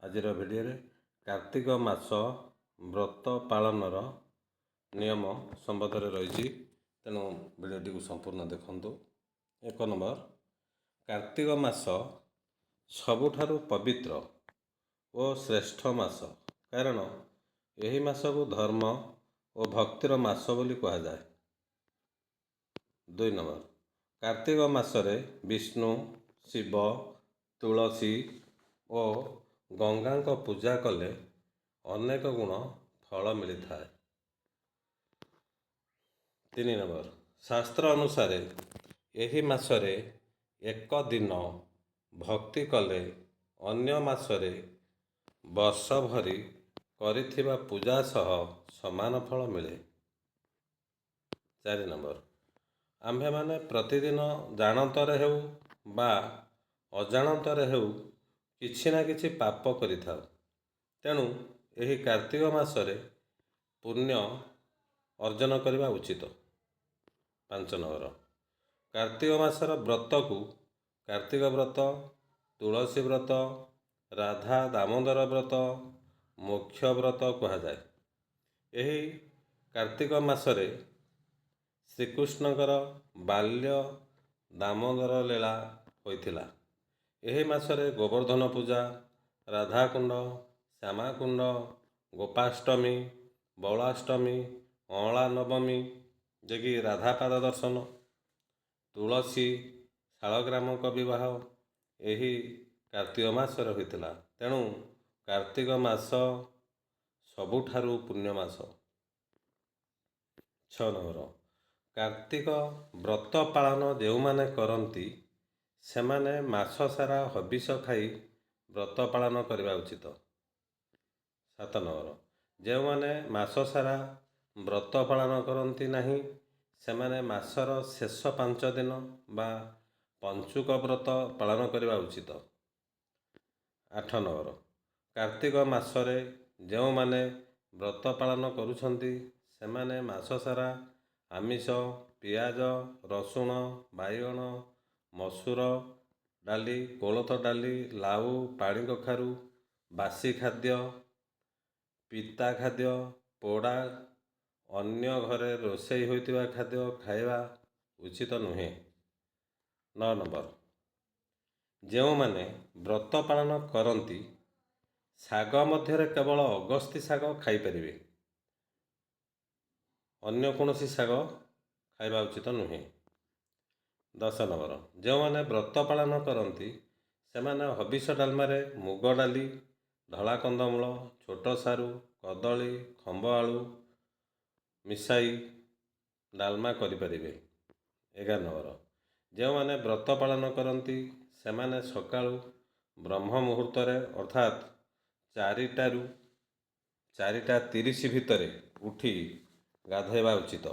ଆଜିର ଭିଡ଼ିଓରେ କାର୍ତ୍ତିକ ମାସ ବ୍ରତ ପାଳନର ନିୟମ ସମ୍ବନ୍ଧରେ ରହିଛି, ତେଣୁ ଭିଡ଼ିଓଟିକୁ ସମ୍ପୂର୍ଣ୍ଣ ଦେଖନ୍ତୁ। 1 ନମ୍ବର, କାର୍ତ୍ତିକ ମାସ ସବୁଠାରୁ ପବିତ୍ର ଓ ଶ୍ରେଷ୍ଠ ମାସ, କାରଣ ଏହି ମାସକୁ ଧର୍ମ ଓ ଭକ୍ତିର ମାସ ବୋଲି କୁହାଯାଏ। 2 ନମ୍ବର, କାର୍ତ୍ତିକ ମାସରେ ବିଷ୍ଣୁ, ଶିବ, ତୁଳସୀ ଓ ଗଙ୍ଗାଙ୍କ ପୂଜା କଲେ ଅନେକ ଗୁଣ ଫଳ ମିଳିଥାଏ। 3 ନମ୍ବର, ଶାସ୍ତ୍ର ଅନୁସାରେ ଏହି ମାସରେ ଏକ ଦିନ ଭକ୍ତି କଲେ ଅନ୍ୟ ମାସରେ ବର୍ଷ ଭରି କରିଥିବା ପୂଜା ସହ ସମାନ ଫଳ ମିଳେ। 4 ନମ୍ବର, ଆମ୍ଭେମାନେ ପ୍ରତିଦିନ ଜାଣତରେ ହେଉ ବା ଅଜାଣତରେ ହେଉ କିଛି ନା କିଛି ପାପ କରିଥାଉ, ତେଣୁ ଏହି କାର୍ତ୍ତିକ ମାସରେ ପୁଣ୍ୟ ଅର୍ଜନ କରିବା ଉଚିତ। 5 ନମ୍ବର, କାର୍ତ୍ତିକ ମାସର ବ୍ରତକୁ କାର୍ତ୍ତିକ ବ୍ରତ, ତୁଳସୀ ବ୍ରତ, ରାଧା ଦାମୋଦର ବ୍ରତ, ମୋକ୍ଷ ବ୍ରତ କୁହାଯାଏ। ଏହି କାର୍ତ୍ତିକ ମାସରେ ଶ୍ରୀକୃଷ୍ଣଙ୍କର ବାଲ୍ୟ ଦାମୋଦର ଲୀଳା ହୋଇଥିଲା। ଏହି ମାସରେ ଗୋବର୍ଦ୍ଧନ ପୂଜା, ରାଧାକୁଣ୍ଡ, ଶ୍ୟାମାକୁଣ୍ଡ, ଗୋପାଷ୍ଟମୀ, ବଉଳାଷ୍ଟମୀ, ଅଁଳା ନବମୀ, ଯେକି ରାଧାପାଦ ଦର୍ଶନ, ତୁଳସୀ ଶାଳଗ୍ରାମଙ୍କ ବିବାହ ଏହି କାର୍ତ୍ତିକ ମାସରେ ହୋଇଥିଲା। ତେଣୁ କାର୍ତ୍ତିକ ମାସ ସବୁଠାରୁ ପୁଣ୍ୟ ମାସ। 6 ନମ୍ବର, କାର୍ତ୍ତିକ ବ୍ରତ ପାଳନ ଯେଉଁମାନେ କରନ୍ତି ସେମାନେ ମାସ ସାରା ହବିଷ ଖାଇ ବ୍ରତ ପାଳନ କରିବା ଉଚିତ। 7 ନମ୍ବର, ଯେଉଁମାନେ ମାସ ସାରା ବ୍ରତ ପାଳନ କରନ୍ତି ନାହିଁ ସେମାନେ ମାସର ଶେଷ 5 ଦିନ ବା ପଞ୍ଚୁକ ବ୍ରତ ପାଳନ କରିବା ଉଚିତ। 8 ନମ୍ବର, କାର୍ତ୍ତିକ ମାସରେ ଯେଉଁମାନେ ବ୍ରତ ପାଳନ କରୁଛନ୍ତି ସେମାନେ ମାସ ସାରା ଆମିଷ, ପିଆଜ, ରସୁଣ, ବାଇଗଣ, ମସୁର ଡାଲି, କୋଳଥ ଡାଲି, ଲାଉ, ପାଣି କଖାରୁ, ବାସି ଖାଦ୍ୟ, ପିତା ଖାଦ୍ୟ, ପୋଡ଼ା, ଅନ୍ୟ ଘରେ ରୋଷେଇ ହୋଇଥିବା ଖାଦ୍ୟ ଖାଇବା ଉଚିତ ନୁହେଁ। 9 ନମ୍ବର, ଯେଉଁମାନେ ବ୍ରତ ପାଳନ କରନ୍ତି ଶାଗ ମଧ୍ୟରେ କେବଳ ଅଗସ୍ତି ଶାଗ ଖାଇପାରିବେ, ଅନ୍ୟ କୌଣସି ଶାଗ ଖାଇବା ଉଚିତ ନୁହେଁ। 10 ନମ୍ବର, ଯେଉଁମାନେ ବ୍ରତ ପାଳନ କରନ୍ତି ସେମାନେ ହବିଷ ଡାଲମାରେ ମୁଗ ଡାଲି, ଧଳା କନ୍ଦମୂଳ, ଛୋଟ ସାରୁ, କଦଳୀ, ଖମ୍ବ ଆଳୁ ମିଶାଇ ଡାଲମା କରିପାରିବେ। 11 ନମ୍ବର, ଯେଉଁମାନେ ବ୍ରତ ପାଳନ କରନ୍ତି ସେମାନେ ସକାଳୁ ବ୍ରହ୍ମ ମୁହୂର୍ତ୍ତରେ ଅର୍ଥାତ୍ 4ଟାରୁ 4:30 ଭିତରେ ଉଠି ଗାଧୋଇବା ଉଚିତ।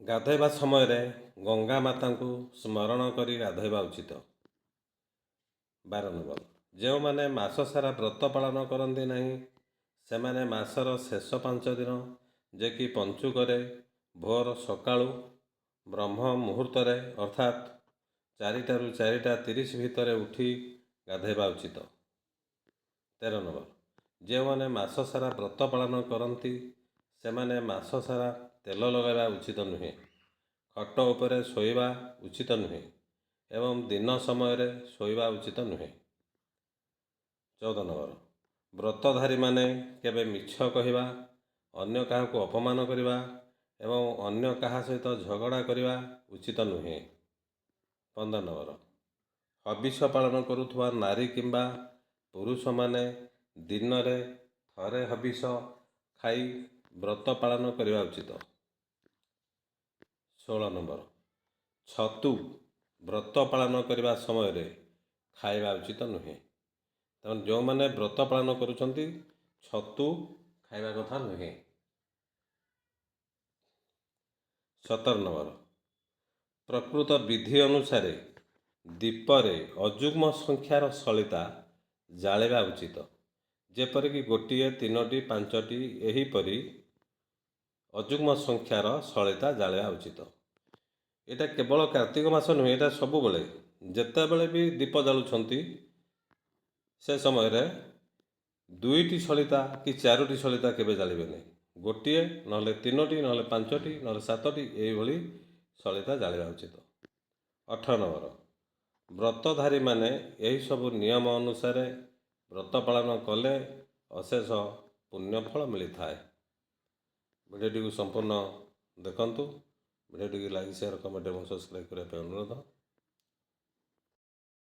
ଗାଧୋଇବା ସମୟରେ ଗଙ୍ଗା ମାତାଙ୍କୁ ସ୍ମରଣ କରି ଗାଧୋଇବା ଉଚିତ। 12 ନମ୍ବର, ଯେଉଁମାନେ ମାସ ସାରା ବ୍ରତ ପାଳନ କରନ୍ତି ନାହିଁ ସେମାନେ ମାସର ଶେଷ 5 ଦିନ ଯେ କି ପଞ୍ଚୁକରେ ଭୋର ସକାଳୁ ବ୍ରହ୍ମ ମୁହୂର୍ତ୍ତରେ ଅର୍ଥାତ୍ 4ଟାରୁ 4:30 ଭିତରେ ଉଠି ଗାଧୋଇବା ଉଚିତ। 13 ନମ୍ବର, ଯେଉଁମାନେ ମାସ ସାରା ବ୍ରତ ପାଳନ କରନ୍ତି ସେମାନେ ମାସ ସାରା ତେଲ ଲଗାଇବା ଉଚିତ ନୁହେଁ, ଖଟ ଉପରେ ଶୋଇବା ଉଚିତ ନୁହେଁ ଏବଂ ଦିନ ସମୟରେ ଶୋଇବା ଉଚିତ ନୁହେଁ। 14 ନମ୍ବର, ବ୍ରତଧାରୀମାନେ କେବେ ମିଛ କହିବା, ଅନ୍ୟ କାହାକୁ ଅପମାନ କରିବା ଏବଂ ଅନ୍ୟ କାହା ସହିତ ଝଗଡ଼ା କରିବା ଉଚିତ ନୁହେଁ। 15 ନମ୍ବର, ହବିଷ ପାଳନ କରୁଥିବା ନାରୀ କିମ୍ବା ପୁରୁଷମାନେ ଦିନରେ ଥରେ ହବିଷ ଖାଇ ବ୍ରତ ପାଳନ କରିବା ଉଚିତ। 16 ନମ୍ବର, ଛତୁ ବ୍ରତ ପାଳନ କରିବା ସମୟରେ ଖାଇବା ଉଚିତ ନୁହେଁ। ତେଣୁ ଯେଉଁମାନେ ବ୍ରତ ପାଳନ କରୁଛନ୍ତି ଛତୁ ଖାଇବା କଥା ନୁହେଁ। 17 ନମ୍ବର, ପ୍ରକୃତ ବିଧି ଅନୁସାରେ ଦୀପରେ ଅଯୁଗ୍ମ ସଂଖ୍ୟାର ସଳିତା ଜାଳିବା ଉଚିତ, ଯେପରିକି 1, 3, 5 ଏହିପରି ଅଯୁଗ୍ମ ସଂଖ୍ୟାର ସଳିତା ଜାଳିବା ଉଚିତ। ଏଇଟା କେବଳ କାର୍ତ୍ତିକ ମାସ ନୁହେଁ, ଏଇଟା ସବୁବେଳେ ଯେତେବେଳେ ବି ଦୀପ ଜାଳୁଛନ୍ତି ସେ ସମୟରେ 2ଟି ସଳିତା କି 4ଟି ସଳିତା କେବେ ଜାଳିବେନି। ଗୋଟିଏ ନହେଲେ 3ଟି ନହେଲେ 5ଟି ନହେଲେ 7ଟି ଏଇଭଳି ସଳିତା ଜାଳିବା ଉଚିତ। 18 ନମ୍ବର, ବ୍ରତଧାରୀମାନେ ଏହିସବୁ ନିୟମ ଅନୁସାରେ ବ୍ରତ ପାଳନ କଲେ ଅଶେଷ ପୁଣ୍ୟଫଳ ମିଳିଥାଏ। ଭିଡ଼ିଓଟିକୁ ସମ୍ପୂର୍ଣ୍ଣ ଦେଖନ୍ତୁ। ଭିଡ଼ିଓଟିକୁ ଲାଇକ୍, ସେୟାର, କମେଣ୍ଟ ଏବଂ ସବସ୍କ୍ରାଇବ୍ କରିବା ପାଇଁ ଅନୁରୋଧ।